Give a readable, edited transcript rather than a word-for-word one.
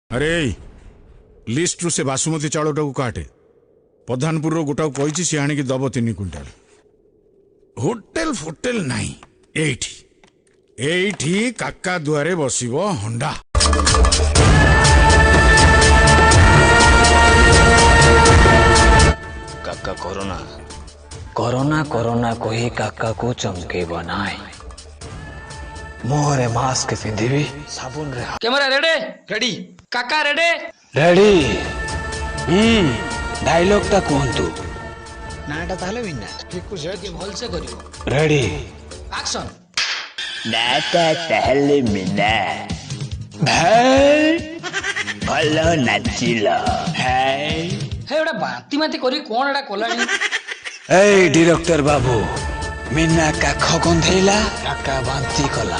अरे लिस्ट रु से बासुमती चाउलटा को काटे प्रधानपुर गोटा कही सी आणी दब 3 क्विंटाल। होटेल फोटेल नहीं एठी काका दुआरे बसिबो हंडा। काका कोरोना कोरोना कोरोना कही काका को चमकेब नाई। मुहरे मास्क पिंधिबी साबुन रे। कैमरा रेडी रेडी काका रेडी रेडी। डायलॉग ता कोंतु नाटा ताले बिना ठीक को जे भल से करियो। Ready action. नाटा ताले बिना भाई भलो नाचिल है हे एडा बाती माती करी कोन एडा कोलानी। ए डायरेक्टर बाबू मीना काख गंधेला काका बांती कला।